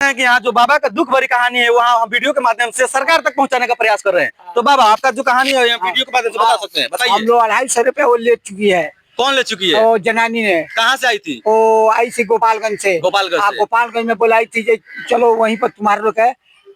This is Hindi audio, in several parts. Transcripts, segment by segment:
है कि यहाँ जो बाबा का दुख भरी कहानी है वहाँ हम वीडियो के माध्यम से सरकार तक पहुँचाने का प्रयास कर रहे हैं। तो बाबा आपका जो कहानी है वीडियो के माध्यम से बता सकते हैं, बताइए। हम लोग 250 रुपए वो ले चुकी है। कौन ले चुकी है? वो जनानी ने। कहाँ से आई थी? वो आई थी गोपालगंज से। गोपालगंज में बोलाई थी चलो वहीं पर तुम्हारे लोग है,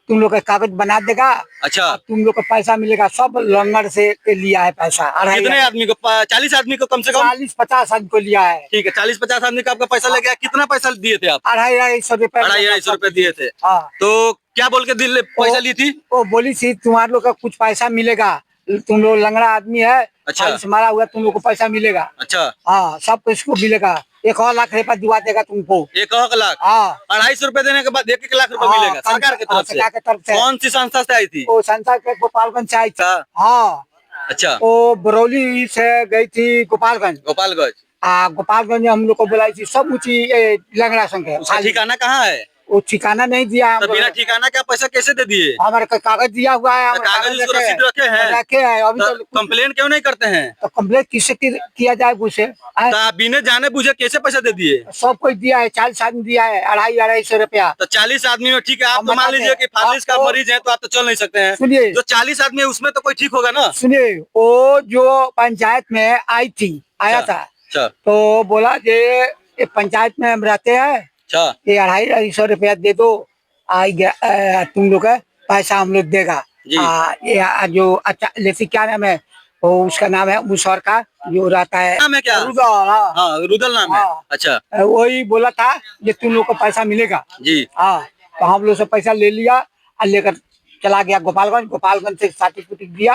तुम लोग का कागज बना देगा। अच्छा, तुम लोग का पैसा मिलेगा। सब लंगर से लिया है पैसा। कितने आदमी को? 40 आदमी को कम से कम? 40-50 आदमी को लिया है। ठीक है, 40-50 आदमी का आपका पैसा लग गया। कितना पैसा दिए थे आप? 250 रुपए। 250 रुपए दिए थे। हाँ। तो क्या बोल के दिल पैसा ली थी? वो बोली थी तुम्हारे लोग का कुछ पैसा मिलेगा, तुम लोग लंगड़ा आदमी है। अच्छा, मारा हुआ तुम लोग को पैसा मिलेगा। अच्छा, हाँ, सब इसको मिलेगा। 1 लाख रुपया दिवा देगा तुमको। 1 लाख? हाँ। 250 रुपए देने के बाद 1 लाख रुपए मिलेगा सरकार की तरफ से। कौन सी संस्था से आई थी? वो संस्था के गोपालगंज से आई थी। हाँ। अच्छा, वो बरौली से गई थी गोपालगंज। गोपालगंज में हम लोग को बुलाई थी। सब ऊँची लंगड़ा संघ है। ठिकाना कहाँ है? वो ठिकाना नहीं दिया। तो बिना ठिकाना क्या पैसा कैसे दे दिए? हमारे कागज दिया हुआ है। कागज उसको रसीद रखे हैं। अभी तो कंप्लेन क्यों नहीं करते हैं? तो कंप्लेन किससे किया जाए? पूछे तो बिना जाने बुझे कैसे पैसा दे दिए? सब कुछ दिया है। 40 आदमी दिया है। 250 रुपया। तो 40 आदमी में ठीक है। आप तो मान लीजिए कि फालिस का मरीज है तो आप तो चल नहीं सकते हैं। सुनिए, जो 40 आदमी है उसमें तो कोई ठीक होगा ना। सुनिए, वो जो पंचायत में आया था। तो बोला ये पंचायत में हम रहते हैं, ये 250 रुपया दे दो, तुम लोग का पैसा हम लोग देगा। ये जो अच्छा जैसे क्या नाम है वो, उसका नाम है मुसौर का जो रहता है। नाम है क्या? रुदल नाम है। अच्छा, वही बोला था ये तुम लोग को पैसा मिलेगा जी। हाँ, तो हम लोग से पैसा ले लिया और लेकर चला गया गोपालगंज से सर्टिफिकेट दिया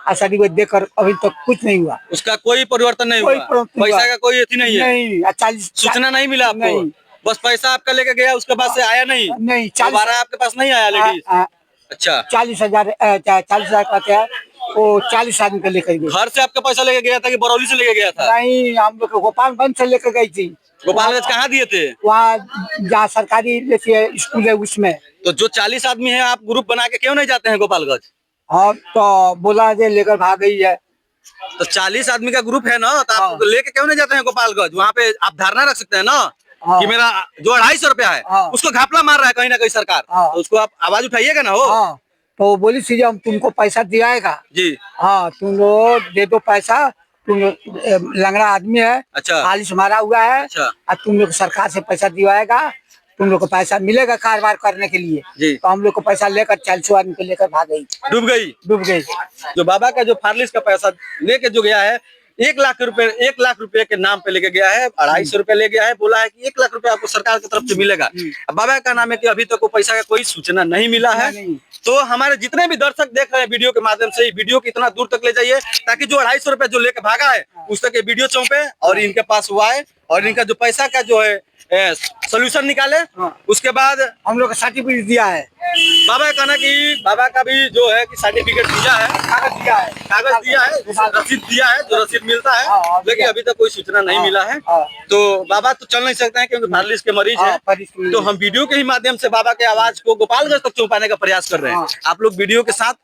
और सर्टिफिकेट देकर अभी तक कुछ नहीं हुआ। उसका कोई परिवर्तन नहीं हुआ? पैसा का कोई अथी नहीं है? नहीं। 40 सूचना नहीं मिला आपको? नहीं। बस पैसा आपका लेके गया, उसके बाद से आया नहीं? नहीं। दोबारा आपके पास नहीं आया लेडीज? अच्छा, 40,000 कहते हैं वो 40 आदमी को लेकर गए। घर से आपका पैसा लेके गया था कि बरौली से लेके गया था? नहीं, हम लोग गोपालगंज से लेकर गई थी। गोपालगंज कहाँ दिए थे? वहाँ जहाँ सरकारी स्कूल है उसमें। तो जो 40 आदमी है आप ग्रुप बना के क्यों नहीं जाते हैं गोपालगंज? हाँ, तो बोला लेकर भाग गई है। तो 40 आदमी का ग्रुप है ना, तो आप लेके क्यों नहीं जाते हैं गोपालगंज? वहाँ पे आप धारणा रख सकते हैं ना कि मेरा जो 250 रुपया है उसको घपला मार रहा है कहीं ना कहीं सरकार। तो उसको आप आवाज उठाइएगा ना। हो तो बोली थी हम तुमको पैसा दिलाएगा जी। हाँ, तुम लोग दे दो पैसा, तुम लोग लंगड़ा आदमी है। अच्छा, फालिस मारा हुआ है। अच्छा, और तुम लोग सरकार से पैसा दिलाएगा, तुम लोग को पैसा मिलेगा कारोबार करने के लिए जी। तो हम लोग को पैसा लेकर 40 आदमी को लेकर भाग गई। डूब गई। जो बाबा का जो फालिस का पैसा लेके जो गया है 1 लाख रुपए के नाम पे लेके गया है, 250 रुपए ले गया है। बोला है कि 1 लाख रुपए आपको सरकार की तरफ से मिलेगा। अब बाबा का नाम है कि अभी तक वो पैसा का कोई सूचना नहीं मिला है। तो हमारे जितने भी दर्शक देख रहे हैं वीडियो के माध्यम से, वीडियो को इतना दूर तक ले जाइए ताकि जो 250 रुपए जो लेके भागा है उस तक ये वीडियो चौंपे और इनके पास हुआ है और इनका जो पैसा का जो है सोल्यूशन निकाले। उसके बाद हम लोग का सर्टिफिकेट दिया है। बाबा का कहना कि बाबा का भी जो है कि सर्टिफिकेट दिया है, कागज दिया है, रसीद दिया है, जो रसीद मिलता है, लेकिन अभी तक कोई सूचना नहीं मिला है। तो बाबा तो चल नहीं सकते हैं क्योंकि फालिस के मरीज है। तो हम वीडियो के ही माध्यम से बाबा के आवाज को गोपालगंज तक पहुंचाने का प्रयास कर रहे हैं। आप लोग वीडियो के साथ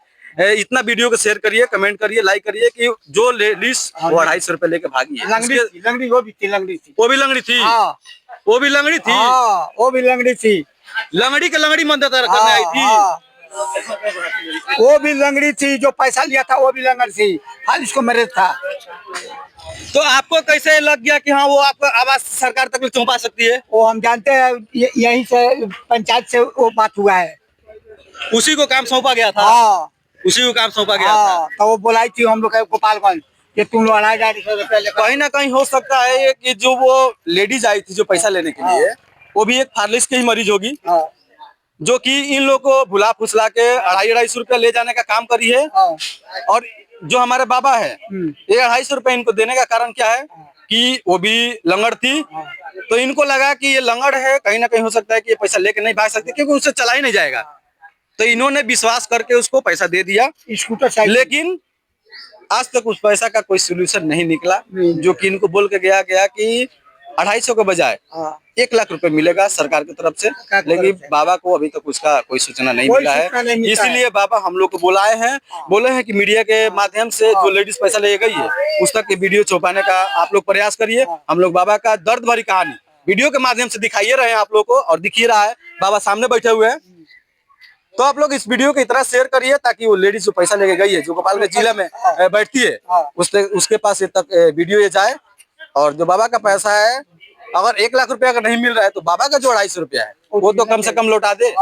इतना वीडियो को शेयर करिए, कमेंट करिए, लाइक करिए कि जो लेडीज वो 250 रुपए लेके भागी है। लंगड़ी वो भी लंगड़ी थी। वो भी लंगड़ी थी। लंगड़ी के लंगड़ी मंदिर करने आई थी। वो भी लंगड़ी थी। जो पैसा लिया था वो भी लंगड़ी थी। फालिस को मरीज था। तो आपको कैसे लग गया कि हाँ वो आपका आवाज सरकार तक पहुंचा सकती है? वो हम जानते हैं, यहीं से पंचायत से वो बात हुआ है। उसी को काम सौंपा गया था। उसी को काम सौंपा गया था। तो वो बुलाई थी हम लोग गोपालगंज कि तुम लोग 250 रुपया लेकर। कहीं ना कहीं हो सकता है कि जो वो लेडीज आई थी जो पैसा लेने के लिए, वो भी एक फालिस की ही मरीज होगी, जो कि इन लोग को भुला फुसला के 250 रुपया ले जाने का काम करी है। और जो हमारे बाबा है ये 250 रुपया इनको देने का कारण क्या है कि वो भी लंगड़ थी। तो इनको लगा कि ये लंगड़ है, कहीं ना कहीं हो सकता है कि ये पैसा लेके नहीं भाग सकते क्योंकि उससे चला ही नहीं जाएगा। तो इन्होंने विश्वास करके उसको पैसा दे दिया स्कूटर साइकिल। लेकिन आज तक उस पैसा का कोई सोल्यूशन नहीं निकला, जो कि इनको बोल के गया कि 250 के बजाय 1 लाख रुपए मिलेगा सरकार की तरफ से। लेकिन बाबा को अभी तक उसका कोई सूचना नहीं मिला है। इसीलिए बाबा हम लोग को बोले हैं कि मीडिया के माध्यम से जो लेडीज पैसा ले गई है उस तक वीडियो छुपाने का आप लोग प्रयास करिए। हम लोग बाबा का दर्द भरी कहानी वीडियो के माध्यम से दिखाइए रहे हैं आप लोग को, और दिखिए रहा है बाबा सामने बैठे हुए हैं। तो आप लोग इस वीडियो को इतना शेयर करिए ताकि वो लेडीज जो पैसा लेके गई है, जो गोपालगंज जिला में बैठती है, उसके पास ये तक वीडियो ये जाए। और जो बाबा का पैसा है, अगर 1 लाख रुपया का नहीं मिल रहा है तो बाबा का जो 250 रुपया है वो तो कम से कम लौटा दे।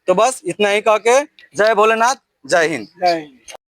तो बस इतना ही कह के जय भोलेनाथ, जय हिंद।